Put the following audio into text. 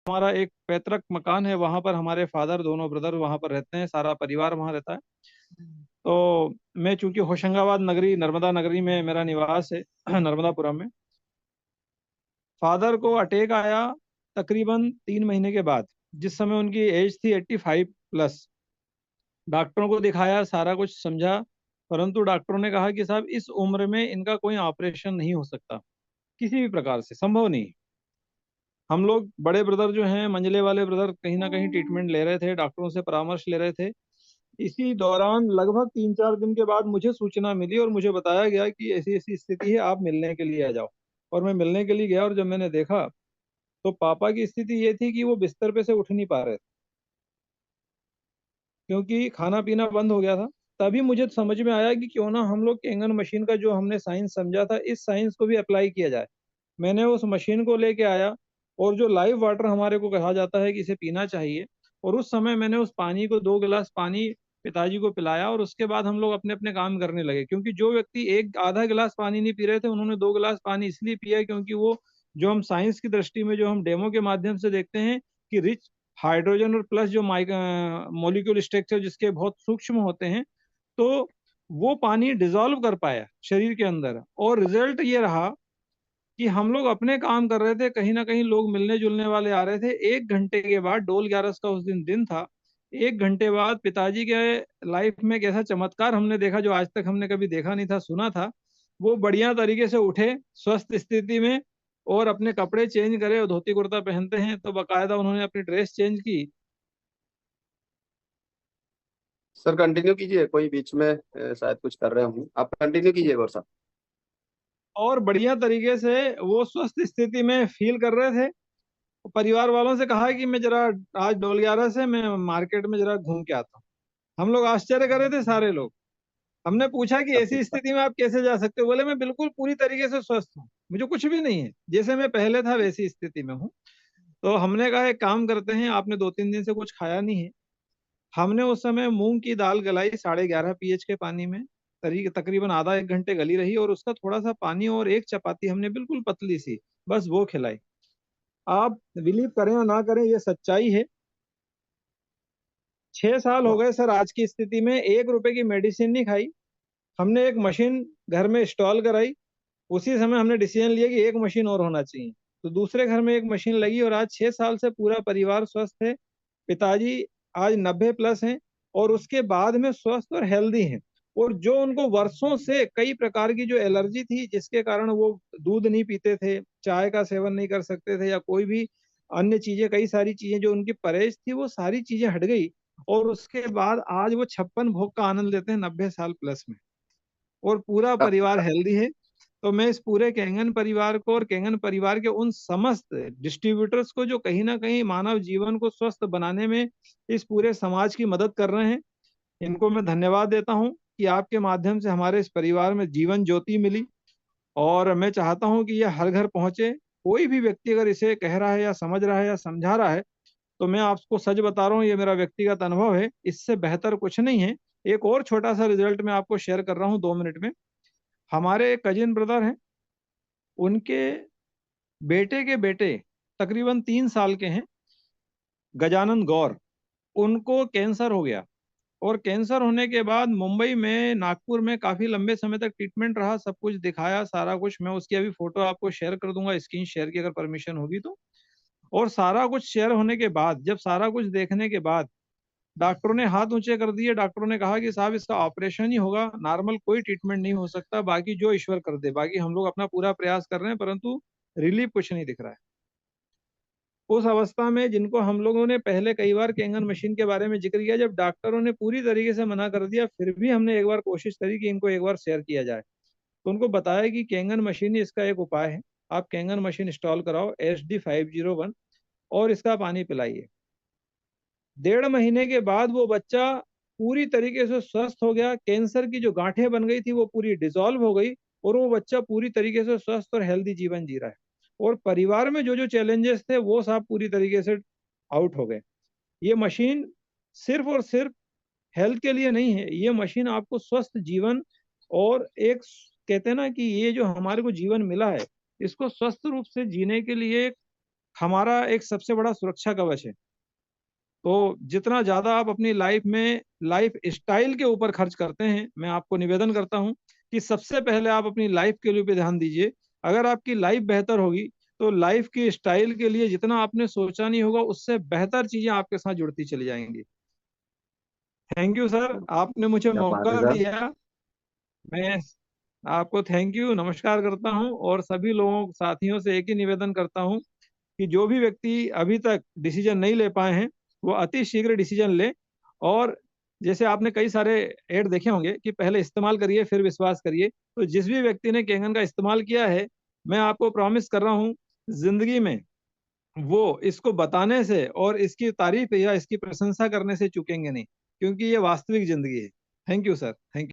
हमारा एक पैतृक मकान है, वहां पर हमारे फादर, दोनों ब्रदर वहां पर रहते हैं, सारा परिवार वहां रहता है। तो मैं चूंकि होशंगाबाद नगरी, नर्मदा नगरी में मेरा निवास है, नर्मदापुरम में। फादर को अटैक आया तकरीबन 3 महीने के बाद, जिस समय उनकी एज थी 85+। डॉक्टरों को दिखाया, सारा कुछ समझा, परंतु डॉक्टरों ने कहा कि साहब इस उम्र में इनका कोई ऑपरेशन नहीं हो सकता, किसी भी प्रकार से संभव नहीं। हम लोग बड़े ब्रदर जो हैं, मंझले वाले ब्रदर, कहीं ना कहीं ट्रीटमेंट ले रहे थे, डॉक्टरों से परामर्श ले रहे थे। इसी दौरान लगभग 3-4 दिन के बाद मुझे सूचना मिली और मुझे बताया गया कि ऐसी ऐसी स्थिति है, आप मिलने के लिए आ जाओ। और मैं मिलने के लिए गया, और जब मैंने देखा तो पापा की स्थिति ये थी कि वो बिस्तर पे से उठ नहीं पा रहे थे, क्योंकि खाना पीना बंद हो गया था। तभी मुझे समझ में आया कि क्यों ना हम लोग केंगन मशीन का जो हमने साइंस समझा था, इस साइंस को भी अप्लाई किया जाए। मैंने उस मशीन को लेके आया, और जो लाइव वाटर हमारे को कहा जाता है कि इसे पीना चाहिए, और उस समय मैंने उस पानी को 2 गिलास पानी पिताजी को पिलाया, और उसके बाद हम लोग अपने अपने काम करने लगे। क्योंकि जो व्यक्ति एक आधा गिलास पानी नहीं पी रहे थे, उन्होंने 2 गिलास पानी इसलिए पिया क्योंकि वो, जो हम साइंस की दृष्टि में जो हम डेमो के माध्यम से देखते हैं कि रिच हाइड्रोजन और प्लस जो मोलिक्यूल स्ट्रक्चर जिसके बहुत सूक्ष्म होते हैं, तो वो पानी डिजोल्व कर पाया शरीर के अंदर। और रिजल्ट ये रहा कि हम लोग अपने काम कर रहे थे, कहीं ना कहीं लोग मिलने जुलने वाले आ रहे थे। 1 घंटे के बाद, डोल 11 का उस दिन दिन था, 1 घंटे बाद पिताजी के लाइफ में एक ऐसा चमत्कार हमने देखा जो आज तक हमने कभी देखा नहीं था, सुना था। वो बढ़िया तरीके से उठे, स्वस्थ स्थिति में, और अपने कपड़े चेंज करे, और धोती कुर्ता पहनते हैं तो बाकायदा उन्होंने अपनी ड्रेस चेंज की। सर कंटिन्यू कीजिए, कोई बीच में शायद कुछ कर रहे हूँ, आप कंटिन्यू कीजिए और सर। और बढ़िया तरीके से वो स्वस्थ स्थिति में फील कर रहे थे। परिवार वालों से कहा कि मैं जरा आज डोल 11 से मैं मार्केट में जरा घूम के आता हूँ। हम लोग आश्चर्य कर रहे थे सारे लोग। हमने पूछा कि ऐसी स्थिति में आप कैसे जा सकते हो? बोले मैं बिल्कुल पूरी तरीके से स्वस्थ हूँ, मुझे कुछ भी नहीं है, जैसे मैं पहले था वैसी स्थिति में हूँ। तो हमने कहा एक काम करते हैं, आपने 2-3 दिन से कुछ खाया नहीं है। हमने उस समय मूंग की दाल गलाई 11.5 pH के पानी में, तकरीबन आधा 1 घंटे गली रही, और उसका थोड़ा सा पानी और एक चपाती हमने बिल्कुल पतली सी, बस वो खिलाई। आप बिलीव करें या ना करें, ये सच्चाई है। 6 साल हो वाह। गए सर आज की स्थिति में, 1 रुपए की मेडिसिन नहीं खाई। हमने एक मशीन घर में इंस्टॉल कराई। उसी समय हमने डिसीजन लिया कि एक मशीन और होना चाहिए, तो दूसरे घर में एक मशीन लगी, और आज 6 साल से पूरा परिवार स्वस्थ है। पिताजी आज 90+ हैं, और उसके बाद में स्वस्थ और हेल्दी हैं। और जो उनको वर्षों से कई प्रकार की जो एलर्जी थी, जिसके कारण वो दूध नहीं पीते थे, चाय का सेवन नहीं कर सकते थे, या कोई भी अन्य चीजें, कई सारी चीजें जो उनकी परहेज थी, वो सारी चीजें हट गई। और उसके बाद आज वो 56 भोग का आनंद लेते हैं 90 साल+ में, और पूरा परिवार हेल्दी है। तो मैं इस पूरे केंगन परिवार को, और केंगन परिवार के उन समस्त डिस्ट्रीब्यूटर्स को जो कहीं ना कहीं मानव जीवन को स्वस्थ बनाने में इस पूरे समाज की मदद कर रहे हैं, इनको मैं धन्यवाद देता हूं कि आपके माध्यम से हमारे इस परिवार में जीवन ज्योति मिली। और मैं चाहता हूं कि यह हर घर पहुंचे। कोई भी व्यक्ति अगर इसे कह रहा है या समझ रहा है या समझा रहा है, तो मैं आपको सच बता रहा हूँ, ये मेरा व्यक्तिगत अनुभव है, इससे बेहतर कुछ नहीं है। एक और छोटा सा रिजल्ट मैं आपको शेयर कर रहा हूँ 2 मिनट में। हमारे एक कजिन ब्रदर हैं, उनके बेटे के बेटे तकरीबन 3 साल के हैं, गजानन गौर। उनको कैंसर हो गया, और कैंसर होने के बाद मुंबई में, नागपुर में काफी लंबे समय तक ट्रीटमेंट रहा, सब कुछ दिखाया, सारा कुछ। मैं उसकी अभी फोटो आपको शेयर कर दूंगा, स्क्रीन शेयर की अगर परमिशन होगी तो। और सारा कुछ शेयर होने के बाद, जब सारा कुछ देखने के बाद, डॉक्टरों ने हाथ ऊंचे कर दिए। डॉक्टरों ने कहा कि साहब इसका ऑपरेशन ही होगा, नॉर्मल कोई ट्रीटमेंट नहीं हो सकता, बाकी जो ईश्वर कर दे। बाकी हम लोग अपना पूरा प्रयास कर रहे हैं, परंतु रिलीफ कुछ नहीं दिख रहा है। उस अवस्था में, जिनको हम लोगों ने पहले कई बार केंगन मशीन के बारे में जिक्र किया, जब डॉक्टरों ने पूरी तरीके से मना कर दिया, फिर भी हमने एक बार कोशिश करी कि इनको एक बार शेयर किया जाए। तो उनको बताया कि केंगन मशीन ही इसका एक उपाय है। आप केंगन मशीन इंस्टॉल कराओ SD 501, और इसका पानी पिलाइए। 1.5 महीने के बाद वो बच्चा पूरी तरीके से स्वस्थ हो गया। कैंसर की जो गांठें बन गई थी वो पूरी डिसॉल्व हो गई, और वो बच्चा पूरी तरीके से स्वस्थ और हेल्दी जीवन जी रहा है। और परिवार में जो जो चैलेंजेस थे वो सब पूरी तरीके से आउट हो गए। ये मशीन सिर्फ और सिर्फ हेल्थ के लिए नहीं है, ये मशीन आपको स्वस्थ जीवन, और एक, कहते हैं ना कि ये जो हमारे को जीवन मिला है, इसको स्वस्थ रूप से जीने के लिए हमारा एक सबसे बड़ा सुरक्षा कवच है। तो जितना ज्यादा आप अपनी लाइफ में लाइफ स्टाइल के ऊपर खर्च करते हैं, मैं आपको निवेदन करता हूं कि सबसे पहले आप अपनी लाइफ के लिए पे ध्यान दीजिए। अगर आपकी लाइफ बेहतर होगी तो लाइफ की स्टाइल के लिए जितना आपने सोचा नहीं होगा उससे बेहतर चीजें आपके साथ जुड़ती चली जाएंगी। थैंक यू सर, आपने मुझे क्या बात है मौका सर। दिया। मैं आपको थैंक यू नमस्कार करता हूं और सभी लोगों साथियों से एक ही निवेदन करता हूं कि जो भी व्यक्ति अभी तक डिसीजन नहीं ले पाए हैं वो अति शीघ्र डिसीजन ले। और जैसे आपने कई सारे ऐड देखे होंगे कि पहले इस्तेमाल करिए फिर विश्वास करिए, तो जिस भी व्यक्ति ने कैंगन का इस्तेमाल किया है, मैं आपको प्रॉमिस कर रहा हूँ जिंदगी में वो इसको बताने से और इसकी तारीफ या इसकी प्रशंसा करने से चूकेंगे नहीं, क्योंकि ये वास्तविक जिंदगी है। Thank you sir, thank you.